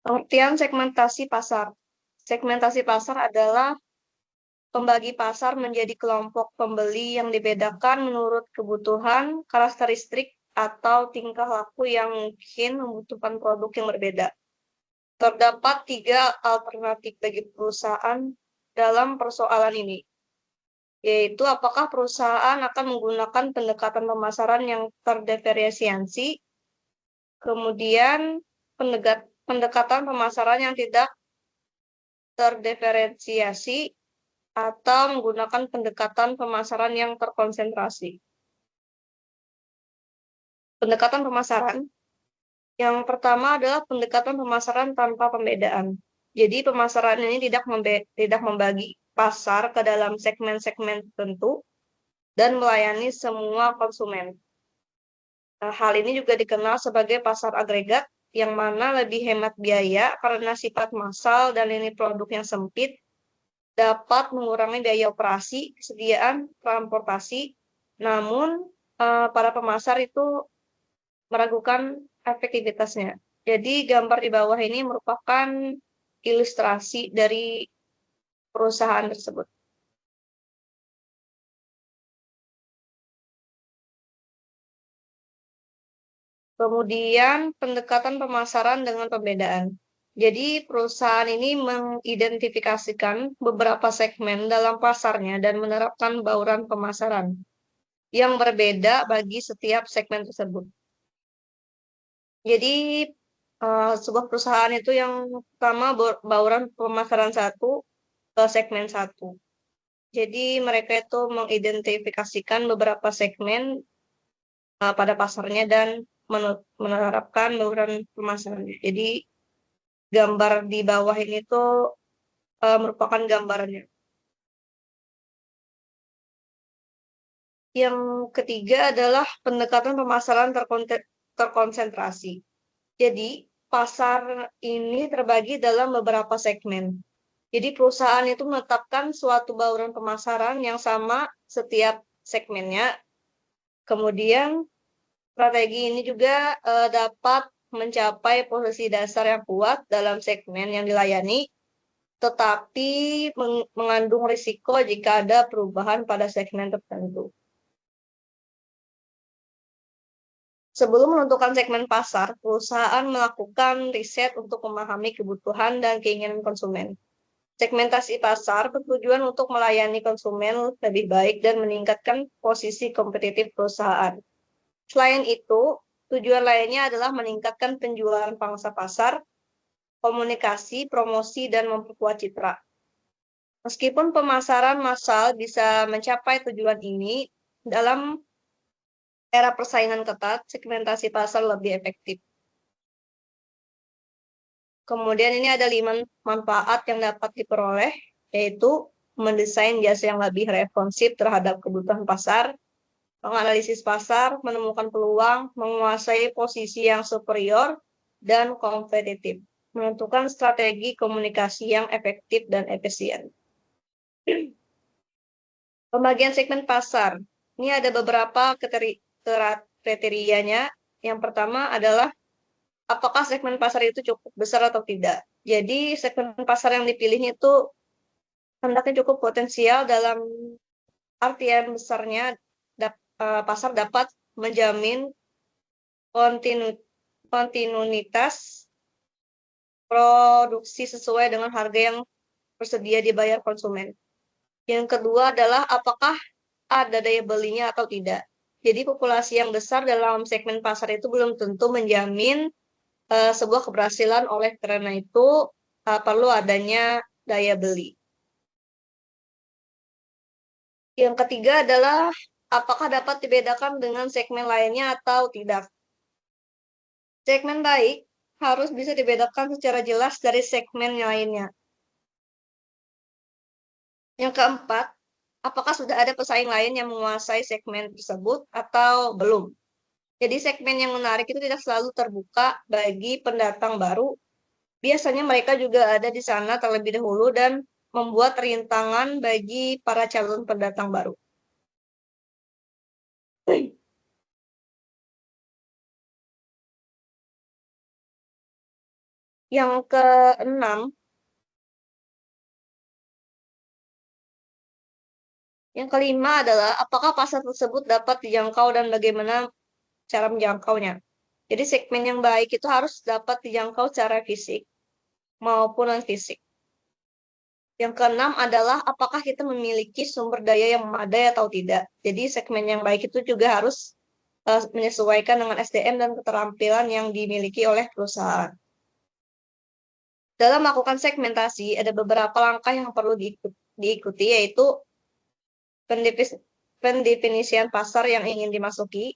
Pengertian segmentasi pasar. Segmentasi pasar adalah pembagi pasar menjadi kelompok pembeli yang dibedakan menurut kebutuhan, karakteristik, atau tingkah laku yang mungkin membutuhkan produk yang berbeda. Terdapat 3 alternatif bagi perusahaan dalam persoalan ini, yaitu apakah perusahaan akan menggunakan pendekatan pemasaran yang terdiferensiasi, kemudian pendekatan pemasaran yang tidak terdiferensiasi, atau menggunakan pendekatan pemasaran yang terkonsentrasi. Pendekatan pemasaran yang pertama adalah pendekatan pemasaran tanpa pembedaan. Jadi pemasaran ini tidak membagi pasar ke dalam segmen-segmen tertentu dan melayani semua konsumen. Hal ini juga dikenal sebagai pasar agregat, yang mana lebih hemat biaya karena sifat massal dan lini produk yang sempit, dapat mengurangi biaya operasi, kesediaan transportasi, namun para pemasar itu meragukan efektivitasnya. Jadi gambar di bawah ini merupakan ilustrasi dari perusahaan tersebut. Kemudian pendekatan pemasaran dengan pembedaan. Jadi perusahaan ini mengidentifikasikan beberapa segmen dalam pasarnya dan menerapkan bauran pemasaran yang berbeda bagi setiap segmen tersebut. Jadi sebuah perusahaan itu yang pertama bauran pemasaran 1 ke segmen 1. Jadi mereka itu mengidentifikasikan beberapa segmen pada pasarnya dan menerapkan bauran pemasaran. Jadi gambar di bawah ini tuh merupakan gambarannya. Yang ketiga adalah pendekatan pemasaran terkonsentrasi. Jadi pasar ini terbagi dalam beberapa segmen. Jadi perusahaan itu menetapkan suatu bauran pemasaran yang sama setiap segmennya. Kemudian strategi ini juga dapat mencapai posisi dasar yang kuat dalam segmen yang dilayani, tetapi mengandung risiko jika ada perubahan pada segmen tertentu. Sebelum menentukan segmen pasar, perusahaan melakukan riset untuk memahami kebutuhan dan keinginan konsumen. Segmentasi pasar bertujuan untuk melayani konsumen lebih baik dan meningkatkan posisi kompetitif perusahaan. Selain itu, tujuan lainnya adalah meningkatkan penjualan pangsa pasar, komunikasi, promosi, dan memperkuat citra. Meskipun pemasaran massal bisa mencapai tujuan ini, dalam era persaingan ketat, segmentasi pasar lebih efektif. Kemudian ini ada 5 manfaat yang dapat diperoleh, yaitu mendesain jasa yang lebih responsif terhadap kebutuhan pasar, menganalisis pasar, menemukan peluang, menguasai posisi yang superior dan kompetitif, menentukan strategi komunikasi yang efektif dan efisien. Pembagian segmen pasar. Ini ada beberapa kriterianya. Yang pertama adalah apakah segmen pasar itu cukup besar atau tidak. Jadi segmen pasar yang dipilihnya itu hendaknya cukup potensial, dalam artian besarnya pasar dapat menjamin kontinuitas produksi sesuai dengan harga yang bersedia dibayar konsumen. Yang kedua adalah apakah ada daya belinya atau tidak. Jadi populasi yang besar dalam segmen pasar itu belum tentu menjamin sebuah keberhasilan, oleh karena itu perlu adanya daya beli. Yang ketiga adalah apakah dapat dibedakan dengan segmen lainnya atau tidak. Segmen baik harus bisa dibedakan secara jelas dari segmen lainnya. Yang keempat, apakah sudah ada pesaing lain yang menguasai segmen tersebut atau belum. Jadi segmen yang menarik itu tidak selalu terbuka bagi pendatang baru. Biasanya mereka juga ada di sana terlebih dahulu dan membuat rintangan bagi para calon pendatang baru. Yang keenam, yang kelima adalah apakah pasar tersebut dapat dijangkau dan bagaimana cara menjangkaunya. Jadi segmen yang baik itu harus dapat dijangkau secara fisik maupun non-fisik. Yang keenam adalah apakah kita memiliki sumber daya yang memadai atau tidak. Jadi segmen yang baik itu juga harus menyesuaikan dengan SDM dan keterampilan yang dimiliki oleh perusahaan. Dalam melakukan segmentasi, ada beberapa langkah yang perlu diikuti, yaitu pendefinisian pasar yang ingin dimasuki,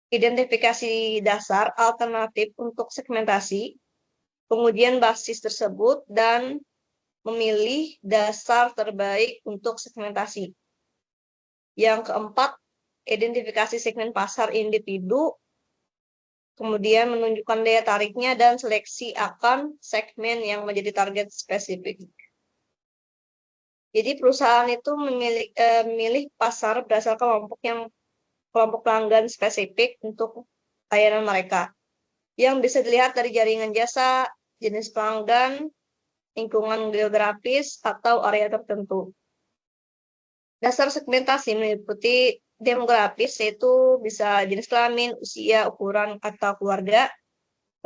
identifikasi dasar alternatif untuk segmentasi, pengujian basis tersebut, dan memilih dasar terbaik untuk segmentasi. Yang keempat, identifikasi segmen pasar individu, kemudian menunjukkan daya tariknya dan seleksi akan segmen yang menjadi target spesifik. Jadi perusahaan itu memilih pasar berdasarkan kelompok pelanggan spesifik untuk layanan mereka, yang bisa dilihat dari jaringan jasa, jenis pelanggan, lingkungan geografis, atau area tertentu. Dasar segmentasi meliputi demografis, yaitu bisa jenis kelamin, usia, ukuran, atau keluarga,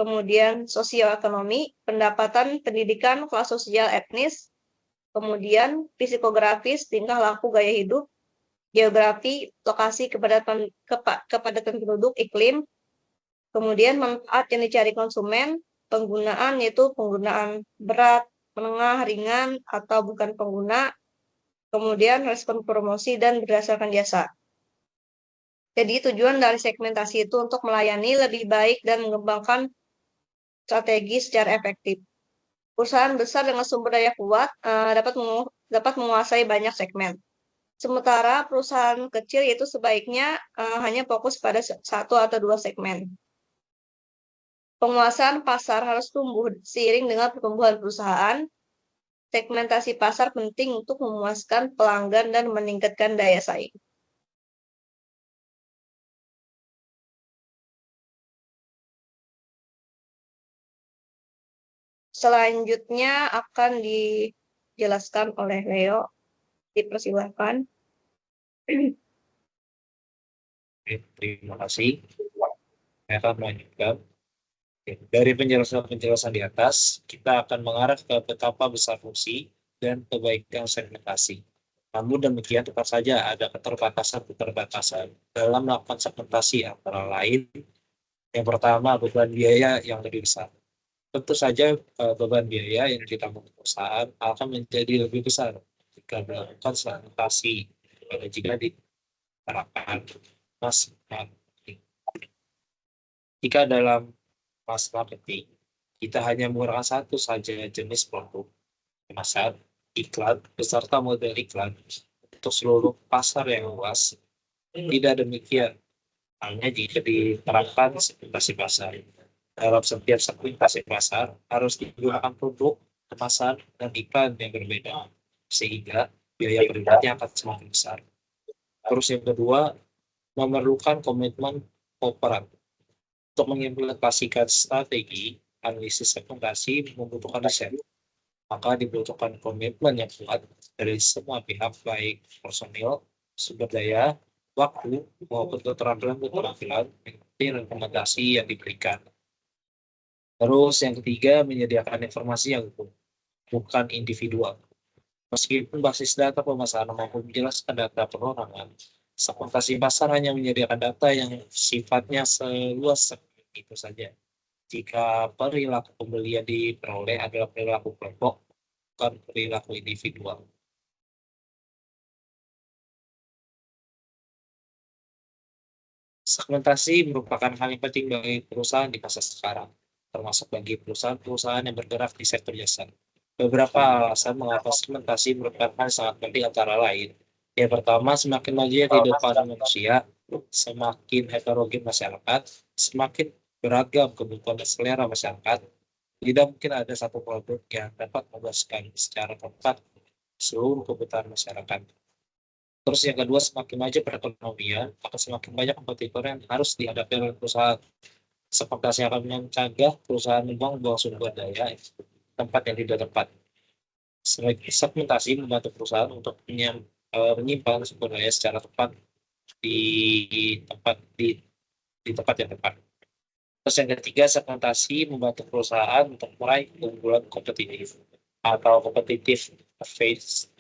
kemudian sosioekonomi, pendapatan, pendidikan, kelas sosial, etnis, kemudian psikografis, tingkah laku, gaya hidup, geografi, lokasi, kepadatan penduduk, iklim, kemudian manfaat yang dicari konsumen, penggunaan yaitu penggunaan berat, menengah, ringan, atau bukan pengguna, kemudian respon promosi dan berdasarkan jasa. Jadi tujuan dari segmentasi itu untuk melayani lebih baik dan mengembangkan strategi secara efektif. Perusahaan besar dengan sumber daya kuat dapat menguasai banyak segmen. Sementara perusahaan kecil itu sebaiknya hanya fokus pada satu atau dua segmen. Penguasaan pasar harus tumbuh seiring dengan pertumbuhan perusahaan. Segmentasi pasar penting untuk memuaskan pelanggan dan meningkatkan daya saing. Selanjutnya akan dijelaskan oleh Leo. Dipersilakan. Terima kasih. Saya akan melanjutkan. Dari penjelasan-penjelasan di atas, kita akan mengarah ke betapa besar fungsi dan kebaikan segmentasi. Namun demikian tetap saja ada keterbatasan dalam melakukan segmentasi, antara lain yang pertama beban biaya yang lebih besar. Tentu saja beban biaya yang ditanggung perusahaan akan menjadi lebih besar jika melakukan segmentasi pada jika diterapkan mass marketing. Jika dalam mass marketing kita hanya menggunakan satu saja jenis produk, kemasan, iklan, beserta model iklan untuk seluruh pasar yang luas, tidak demikian. Hanya jika diterapkan segmentasi pasar. Dalam setiap segmentasi pasar harus digunakan produk, kemasan, dan iklan yang berbeda, sehingga biaya periodnya akan semakin besar. Terus yang kedua, memerlukan komitmen kooperan. Untuk mengimplementasikan strategi analisis segmentasi membutuhkan riset, maka dibutuhkan komitmen yang kuat dari semua pihak, baik personil, sumber daya, waktu, maupun keterampilan rekomendasi yang diberikan. Terus yang ketiga, menyediakan informasi yang utuh, bukan individual. Meskipun basis data pemasaran mampu menjelaskan data perorangan, segmentasi pasar hanya menyediakan data yang sifatnya seluas itu saja. Jika perilaku pembeli yang diperoleh adalah perilaku kelompok, bukan perilaku individual. Segmentasi merupakan hal yang penting bagi perusahaan di masa sekarang, termasuk bagi perusahaan-perusahaan yang bergerak di sektor jasa. Beberapa alasan mengapa segmentasi merupakan hal sangat penting antara lain. Yang pertama, semakin majunya kehidupan manusia, semakin heterogen masyarakat, semakin beragam kebutuhan dan selera masyarakat, tidak mungkin ada satu produk yang dapat memuaskan secara tepat seluruh kebutuhan masyarakat. Terus yang kedua, semakin maju perekonomian, maka semakin banyak kompetitor yang harus dihadapi oleh perusahaan. Segmentasi akan mencegah perusahaan membuang sumber daya tempat yang tidak tepat. Segmentasi membantu perusahaan untuk menyimpan sumber daya secara tepat di tempat yang tepat. Terus yang ketiga, segmentasi membantu perusahaan untuk meraih keunggulan kompetitif atau competitive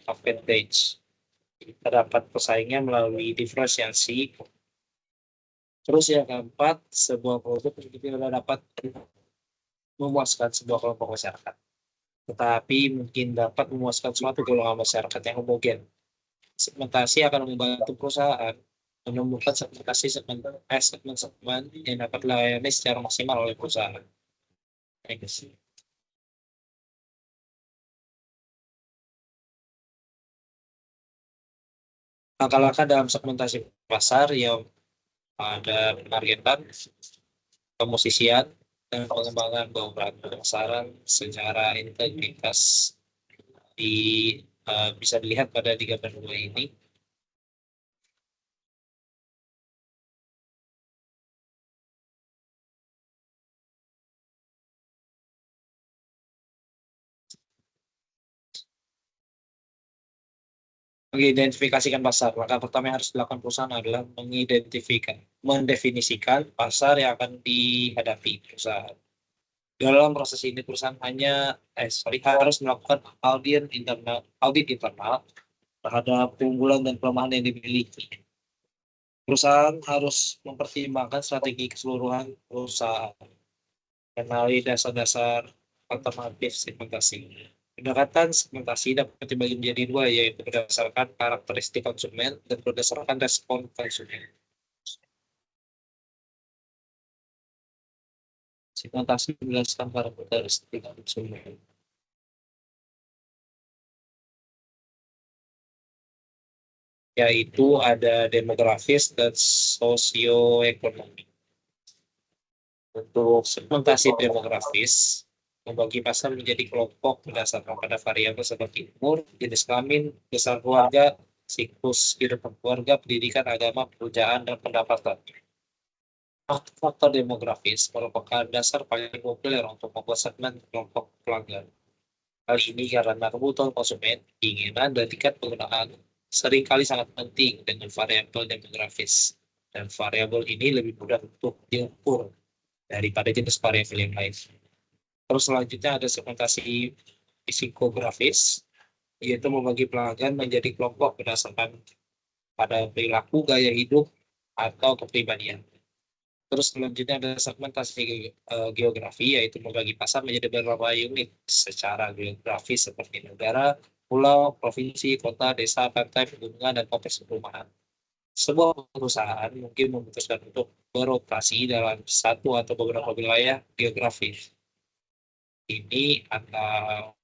advantage. Terdapat persaingan melalui diferensiasi. Terus yang keempat, sebuah produk tidak dapat memuaskan sebuah kelompok masyarakat, tetapi mungkin dapat memuaskan suatu golongan masyarakat yang homogen. Segmentasi akan membantu perusahaan menemukan segmen yang dapat dilayani secara maksimal oleh perusahaan. Langkah-langkah dalam segmentasi pasar yang ada penargetan, pemosisian, dan pengembangan beberapa pemasaran secara integritas bisa dilihat pada 3 benua ini. Mengidentifikasikan pasar. Langkah pertama yang harus dilakukan perusahaan adalah mendefinisikan pasar yang akan dihadapi perusahaan. Dalam proses ini perusahaan harus melakukan audit internal terhadap keunggulan dan kelemahan yang dimiliki. Perusahaan harus mempertimbangkan strategi keseluruhan perusahaan, kenali dasar-dasar alternatif segmentasi. Pendekatan segmentasi dapat dibagi menjadi dua, yaitu berdasarkan karakteristik konsumen dan berdasarkan respon konsumen. Segmentasi menjelaskan karakteristik konsumen, yaitu ada demografis dan sosioekonomi. Untuk segmentasi demografis, membagi pasar menjadi kelompok berdasarkan pada variabel seperti umur, jenis kelamin, besar keluarga, siklus kehidupan keluarga, pendidikan, agama, pekerjaan, dan pendapatan. Faktor demografis merupakan dasar paling populer untuk membuat segmen kelompok pelanggan. Hal ini karena kebutuhan konsumen, keinginan, dan tingkat penggunaan seringkali sangat penting dengan variabel demografis. Dan variabel ini lebih mudah untuk diukur daripada jenis variabel yang lain. Terus selanjutnya ada segmentasi psikografis, yaitu membagi pelanggan menjadi kelompok berdasarkan pada perilaku, gaya hidup, atau kepribadian. Terus selanjutnya ada segmentasi geografi, yaitu membagi pasar menjadi beberapa unit secara geografis seperti negara, pulau, provinsi, kota, desa, pantai, pegunungan, dan kompleks perumahan. Sebuah perusahaan mungkin memutuskan untuk beroperasi dalam satu atau beberapa wilayah geografis ini atau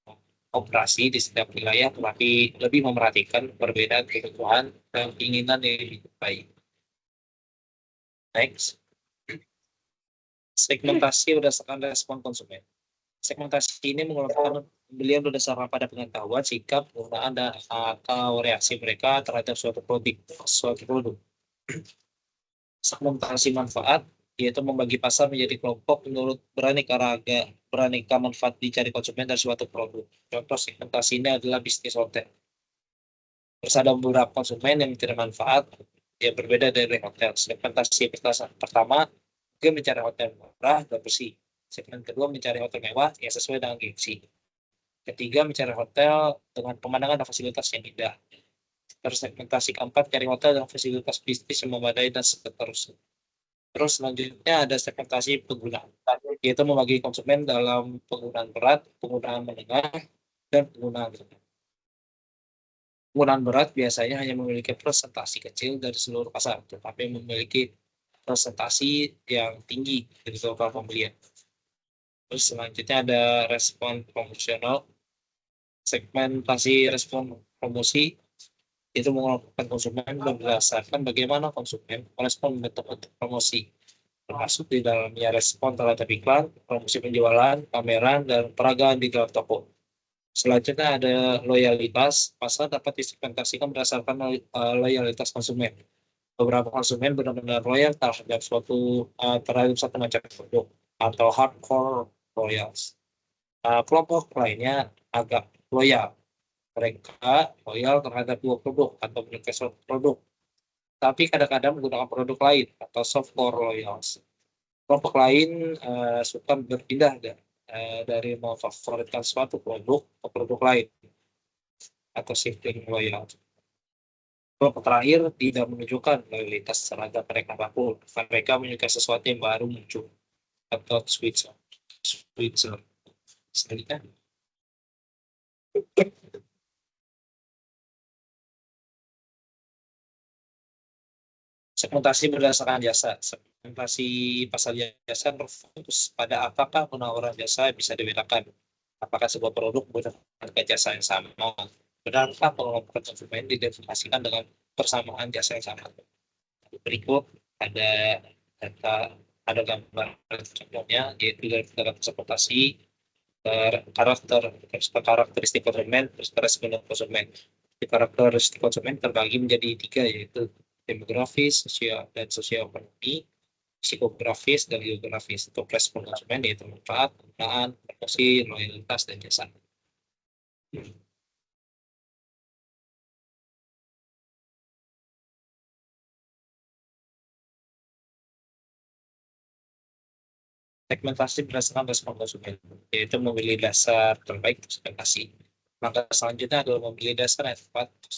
operasi di setiap wilayah, tetapi lebih memerhatikan perbedaan kebutuhan dan keinginan yang lebih baik. Next. Segmentasi berdasarkan respon konsumen. Segmentasi ini mengelompokkan pembelian berdasarkan pada pengetahuan, sikap, penggunaan, dan atau reaksi mereka terhadap suatu produk. Segmentasi manfaat, yaitu membagi pasar menjadi kelompok menurut beraneka manfaat dicari konsumen dari suatu produk. Contoh segmentasi ini adalah bisnis hotel. Terus ada beberapa konsumen yang mencari manfaat yang berbeda dari hotel. Segmentasi pertama, mungkin mencari hotel murah dan bersih. Segmen kedua mencari hotel mewah yang sesuai dengan gengsi. Ketiga, mencari hotel dengan pemandangan dan fasilitas yang indah. Terus segmentasi keempat, cari hotel dengan fasilitas bisnis yang memadai dan seterusnya. Terus selanjutnya ada segmentasi penggunaan, yaitu membagi konsumen dalam penggunaan berat, penggunaan menengah, dan penggunaan rendah. Penggunaan berat biasanya hanya memiliki presentasi kecil dari seluruh pasar, tetapi memiliki presentasi yang tinggi dari total pembelian. Terus selanjutnya ada respon promosional. Segmentasi respon promosi itu mengelompokkan konsumen berdasarkan bagaimana konsumen merespon bentuk promosi, termasuk di dalamnya respon terhadap iklan, promosi penjualan, pameran, dan peragaan di dalam toko. Selanjutnya ada loyalitas. Pasar dapat disegmentasikan berdasarkan loyalitas konsumen. Beberapa konsumen benar-benar loyal terhadap terhadap satu macam produk atau hardcore loyals. Kelompok lainnya agak loyal. Mereka loyal terhadap dua produk atau menyukai suatu produk, tapi kadang-kadang menggunakan produk lain atau software loyals. Kelompok lain suka berpindah dari memfavoritkan suatu produk ke produk lain atau shifting loyal. Kelompok terakhir tidak menunjukkan loyalitas terhadap mereka apapun. Mereka menyukai sesuatu yang baru muncul atau switcher. Selanjutnya, segmentasi berdasarkan jasa. Segmentasi pasar jasa berfokus pada apakah penawaran jasa bisa dibedakan. Apakah sebuah produk menggunakan harga jasa yang sama. Benarkah pengelompok konsumen didefinisikan dengan persamaan jasa yang sama. Berikut ada data, ada gambar contohnya, yaitu dari segmentasi karakteristik konsumen, respon konsumen. Karakteristik konsumen terbagi menjadi 3, yaitu demografis, sosial dan sosioekonomi, psikografis dan geografis. Untuk respon konsumen yaitu manfaat, penggunaan, promosi, loyalitas dan jasa. Segmentasi berdasarkan respon konsumen, yaitu memilih dasar terbaik untuk segmentasi. Maka selanjutnya adalah memilih dasar yang tepat untuk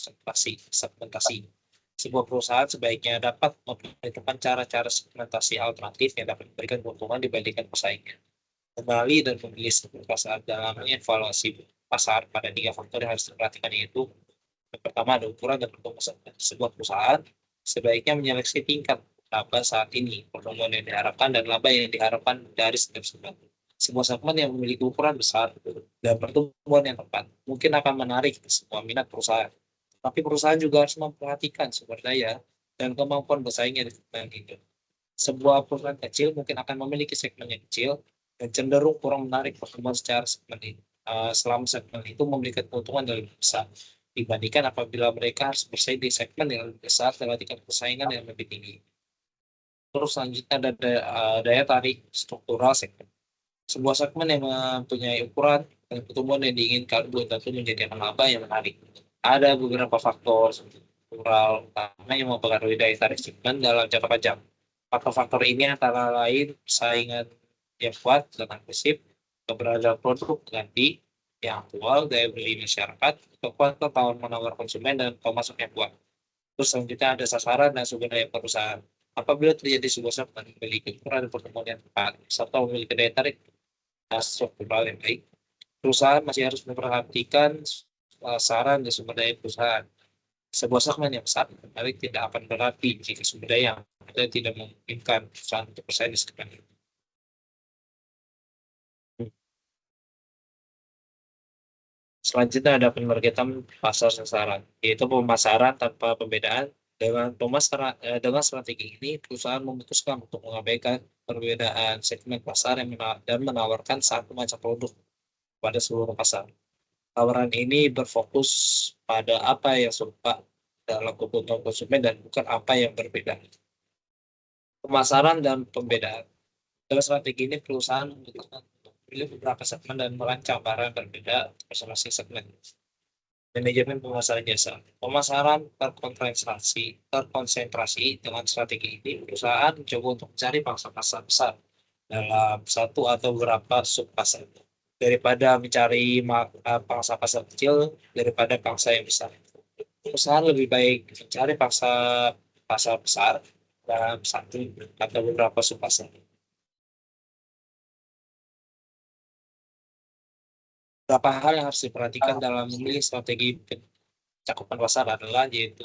segmentasi. Sebuah perusahaan sebaiknya dapat memperhitungkan cara-cara segmentasi alternatif yang dapat memberikan keuntungan dibandingkan pesaingnya. Kembali dan memilih pasar dalam evaluasi pasar pada 3 faktor yang harus diperhatikan, yaitu yang pertama ada ukuran dan pertumbuhan sebuah perusahaan. Sebaiknya menyeleksi tingkat laba saat ini, pertumbuhan yang diharapkan dan laba yang diharapkan dari setiap segmen. Sebuah segmen yang memiliki ukuran besar dan pertumbuhan yang tepat mungkin akan menarik semua minat perusahaan. Tapi perusahaan juga harus memperhatikan sumber daya dan kemampuan bersaingnya di segmen itu. Sebuah perusahaan kecil mungkin akan memiliki segmen yang kecil dan cenderung kurang menarik pertumbuhan secara segmen ini. Selama segmen itu memberikan keuntungan yang lebih besar dibandingkan apabila mereka harus bersaing di segmen yang lebih besar dengan tingkat persaingan yang lebih tinggi. Terus selanjutnya ada daya tarik struktural segmen. Sebuah segmen yang mempunyai ukuran dan pertumbuhan yang diinginkan belum tentu menjadi laba yang menarik. Ada beberapa faktor struktural utama yang mempengaruhi daya tarik segmen dalam jangka panjang. Faktor-faktor ini antara lain saingan yang kuat dan agresif, keberadaan produk ganti yang aktual, daya beli masyarakat, kekuatan tawar menawar konsumen, dan pemasok yang kuat. Terus selanjutnya ada sasaran dan sumber daya perusahaan. Apabila terjadi sebuah segmen memiliki ukuran dan pertumbuhan yang tepat, serta memiliki daya tarik struktural yang baik, perusahaan masih harus memperhatikan sasaran dan sumber daya perusahaan. Sebuah segmen yang besar menarik tidak akan berarti jika sumber daya yang ada tidak memungkinkan perusahaan untuk bersaing di segmen itu. Selanjutnya ada penargetan pasar sasaran, yaitu pemasaran tanpa pembedaan. Dengan strategi ini, perusahaan memutuskan untuk mengabaikan perbedaan segmen pasar dan menawarkan satu macam produk pada seluruh pasar. Tawaran ini berfokus pada apa yang serupa dalam kebutuhan konsumen dan bukan apa yang berbeda. Pemasaran dan pembedaan. Dalam strategi ini, perusahaan memutuskan untuk memilih beberapa segmen dan merancang barang berbeda masing-masing segmen. Manajemen pemasaran jasa. Pemasaran terkonsentrasi dengan strategi ini, perusahaan mencoba untuk mencari pangsa pasar besar dalam satu atau beberapa subpasar daripada mencari pangsa pasar kecil daripada pangsa yang besar. Perusahaan lebih baik mencari pangsa pasar besar dalam satu atau beberapa subpasar. Beberapa hal yang harus diperhatikan dalam memilih strategi cakupan pasar adalah yaitu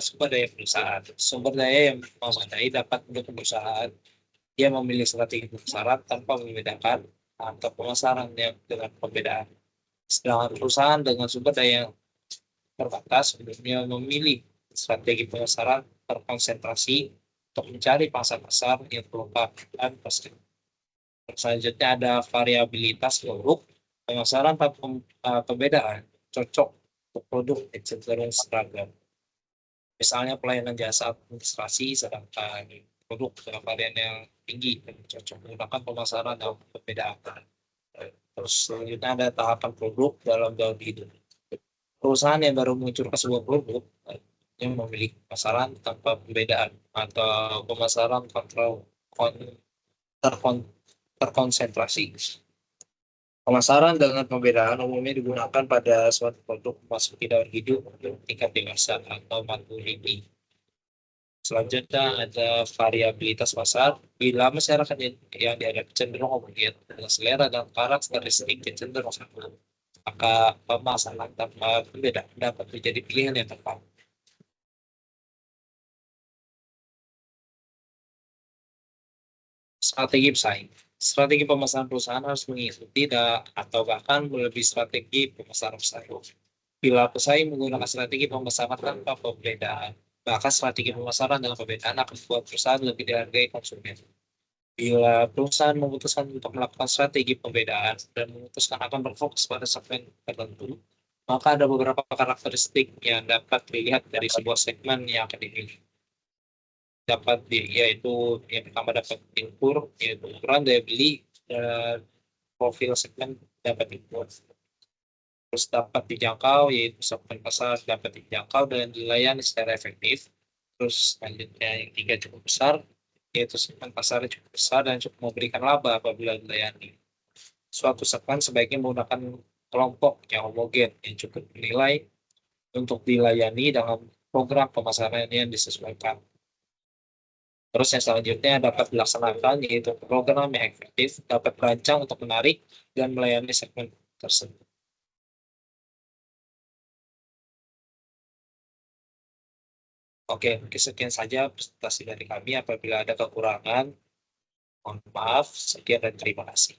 sumber daya perusahaan. Sumber daya yang memadai dapat mendukung perusahaan. Dia memilih strategi pemasaran tanpa membedakan atau pemasaran yang dengan pembedaan. Sedangkan perusahaan dengan sumber daya yang terbatas umumnya memilih strategi pemasaran terkonsentrasi untuk mencari pangsa pasar yang terletak dan pasti. Selanjutnya ada variabilitas produk. Pemasaran tanpa pembedaan cocok untuk produk yang cenderung seragam. Misalnya pelayanan jasa administrasi, sedangkan produk dengan varian yang tinggi dan cocok menggunakan pemasaran dan pembedaan. Terus selanjutnya ada tahapan produk dalam daun hidup. Perusahaan yang baru meluncurkan sebuah produk yang memiliki pemasaran tanpa pembedaan atau pemasaran kontrol terkon- terkonsentrasi. Pemasaran dengan pembedaan umumnya digunakan pada suatu produk memasuki daun hidup untuk tingkat dewasa atau maturity. Selanjutnya ada variabilitas pasar. Bila masyarakat yang dihadapi cenderung homogen dengan selera dan karakteristik yang cenderung sama, maka pemasaran tanpa pembedaan dapat menjadi pilihan yang tepat. Strategi pesaing. Strategi pemasaran perusahaan harus mengikuti atau bahkan melebihi strategi pemasaran pesaing. Bila pesaing menggunakan strategi pemasaran tanpa pembedaan, maka strategi pemasaran dengan pembedaan akan membuat perusahaan lebih dihargai konsumen. Bila perusahaan memutuskan untuk melakukan strategi pembedaan dan memutuskan akan berfokus pada segmen tertentu, maka ada beberapa karakteristik yang dapat dilihat dari sebuah segmen yang akan dipilih. Yaitu yang pertama dapat diukur, yaitu ukuran daya beli dan profil segmen dapat diukur. Terus dapat dijangkau, yaitu segmen pasar dapat dijangkau dan dilayani secara efektif. Terus selanjutnya yang tiga cukup besar, yaitu segmen pasarnya cukup besar dan cukup memberikan laba apabila dilayani. Suatu segmen sebaiknya menggunakan kelompok yang homogen yang cukup bernilai untuk dilayani dengan program pemasaran yang disesuaikan. Terus yang selanjutnya dapat dilaksanakan yaitu program yang efektif dapat merancang untuk menarik dan melayani segmen tersebut. Oke, sekian saja presentasi dari kami. Apabila ada kekurangan, mohon maaf. Sekian dan terima kasih.